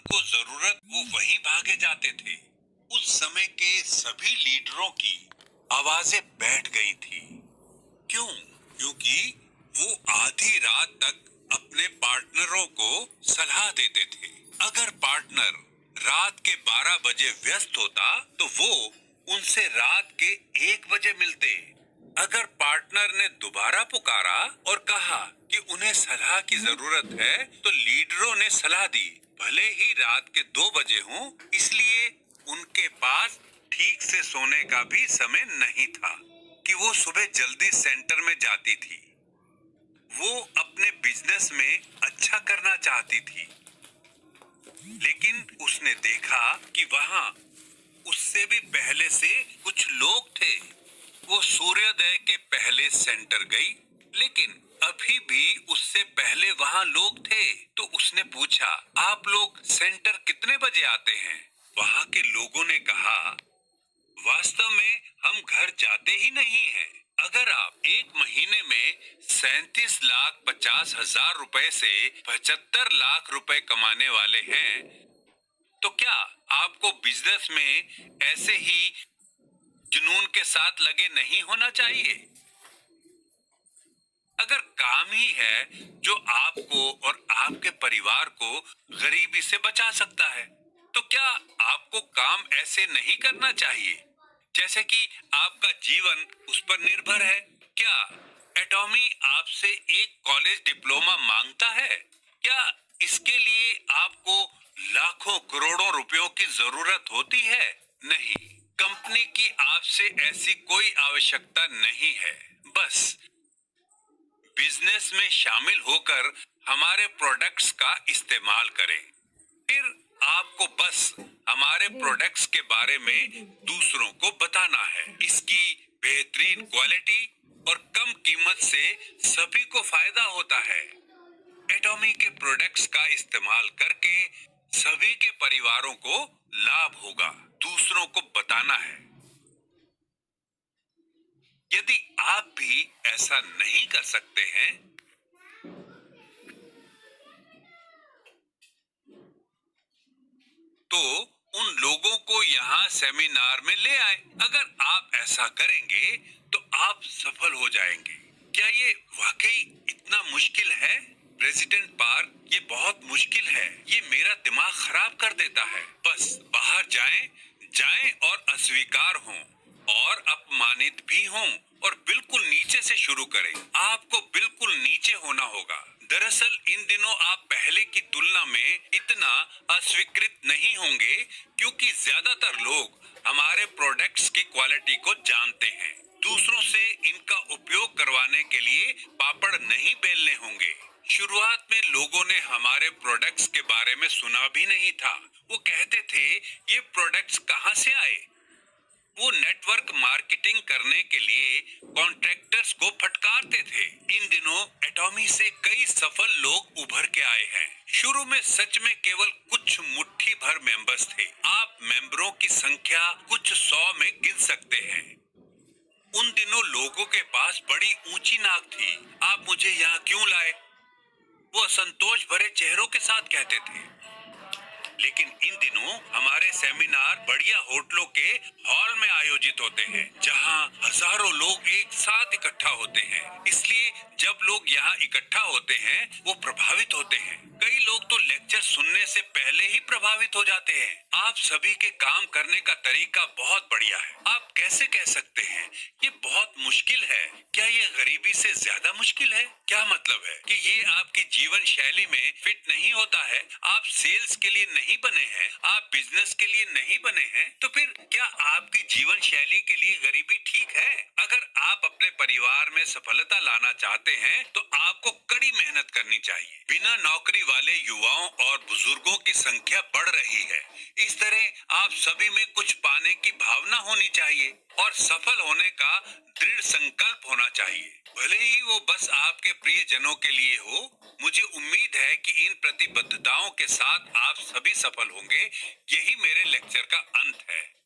जिनको जरूरत वो वहीं भागे जाते थे। उस समय के सभी लीडरों की आवाजें बैठ गई थी। क्यों? क्योंकि वो आधी रात तक अपने पार्टनरों को सलाह देते थे। अगर पार्टनर रात के 12 बजे व्यस्त होता तो वो उनसे रात के 1 बजे मिलते। अगर पार्टनर ने दोबारा पुकारा और कहा कि उन्हें सलाह की जरूरत है तो लीडरों ने सलाह दी, भले ही रात के 2 बजे हों, इसलिए उनके पास ठीक से सोने का भी समय नहीं था कि वो सुबह जल्दी सेंटर में जाती थी। वो अपने बिजनेस में अच्छा करना चाहती थी, लेकिन उसने देखा कि वहां उससे भी पहले से कुछ लोग थे। वो सूर्योदय के पहले सेंटर गई, लेकिन अभी भी उससे पहले वहां लोग थे। तो उसने पूछा, आप लोग सेंटर कितने बजे आते हैं? वहां के लोगों ने कहा, वास्तव में हम घर जाते ही नहीं हैं। अगर आप एक महीने में 37,50,000 रुपए से 75 लाख रुपए कमाने वाले हैं, तो क्या आपको बिजनेस में ऐसे ही जुनून के साथ लगे नहीं होना चाहिए? अगर काम ही है जो आपको और आपके परिवार को गरीबी से बचा सकता है, तो क्या आपको काम ऐसे नहीं करना चाहिए जैसे कि आपका जीवन उस पर निर्भर है? क्या एटॉमी आपसे एक कॉलेज डिप्लोमा मांगता है? क्या इसके लिए आपको लाखों करोड़ों रुपयों की जरूरत होती है? नहीं, कंपनी की आपसे ऐसी कोई आवश्यकता नहीं है। बस बिजनेस में शामिल होकर हमारे प्रोडक्ट्स का इस्तेमाल करें। फिर आपको बस हमारे प्रोडक्ट्स के बारे में दूसरों को बताना है। इसकी बेहतरीन क्वालिटी और कम कीमत से सभी को फायदा होता है। एटॉमी के प्रोडक्ट्स का इस्तेमाल करके सभी के परिवारों को लाभ होगा। दूसरों को बताना है। यदि आप भी ऐसा नहीं कर सकते हैं तो उन लोगों को यहाँ सेमिनार में ले आए। अगर आप ऐसा करेंगे तो आप सफल हो जाएंगे। क्या ये वाकई इतना मुश्किल है? प्रेसिडेंट पार्क, ये बहुत मुश्किल है। ये मेरा दिमाग खराब कर देता है। बस बाहर जाएं, जाएं और अस्वीकार हों और अपमानित भी हों और बिल्कुल नीचे से शुरू करें। आपको बिल्कुल नीचे होना होगा। दरअसल इन दिनों आप पहले की तुलना में इतना अस्वीकृत नहीं होंगे, क्योंकि ज्यादातर लोग हमारे प्रोडक्ट्स की क्वालिटी को जानते हैं। दूसरों से इनका उपयोग करवाने के लिए पापड़ नहीं बेलने होंगे। शुरुआत में लोगों ने हमारे प्रोडक्ट्स के बारे में सुना भी नहीं था। वो कहते थे, ये प्रोडक्ट्स कहाँ से आए? वो नेटवर्क मार्केटिंग करने के लिए कॉन्ट्रैक्टर्स को फटकारते थे। इन दिनों एटॉमी से कई सफल लोग उभर के आए हैं। शुरू में सच में केवल कुछ मुट्ठी भर मेंबर्स थे। आप मेंबरों की संख्या कुछ 100 में गिन सकते हैं। उन दिनों लोगों के पास बड़ी ऊंची नाक थी। आप मुझे यहाँ क्यों लाए? वो असंतोष भरे चेहरों के साथ कहते थे। लेकिन इन दिनों हमारे सेमिनार बढ़िया होटलों के हॉल में आयोजित होते हैं, जहां हजारों लोग एक साथ इकट्ठा होते हैं। इसलिए जब लोग यहाँ इकट्ठा होते हैं वो प्रभावित होते हैं। कई लोग तो लेक्चर सुनने से पहले ही प्रभावित हो जाते हैं। आप सभी के काम करने का तरीका बहुत बढ़िया है। आप कैसे कह सकते हैं ये बहुत मुश्किल है? क्या ये गरीबी से ज्यादा मुश्किल है? क्या मतलब है कि ये आपकी जीवन शैली में फिट नहीं होता है? आप सेल्स के लिए नहीं बने हैं, आप बिजनेस के लिए नहीं बने हैं, तो फिर क्या आपकी जीवन शैली के लिए गरीबी ठीक है? अगर आप अपने परिवार में सफलता लाना चाहते हैं तो आपको कड़ी मेहनत करनी चाहिए। बिना नौकरी वाले युवाओं और बुजुर्गों की संख्या बढ़ रही है। इस तरह आप सभी में कुछ पाने की भावना होनी चाहिए और सफल होने का दृढ़ संकल्प होना चाहिए, भले ही वो बस आपके प्रियजनों के लिए हो। मुझे उम्मीद है कि इन प्रतिबद्धताओं के साथ आप सभी सफल होंगे। यही मेरे लेक्चर का अंत है।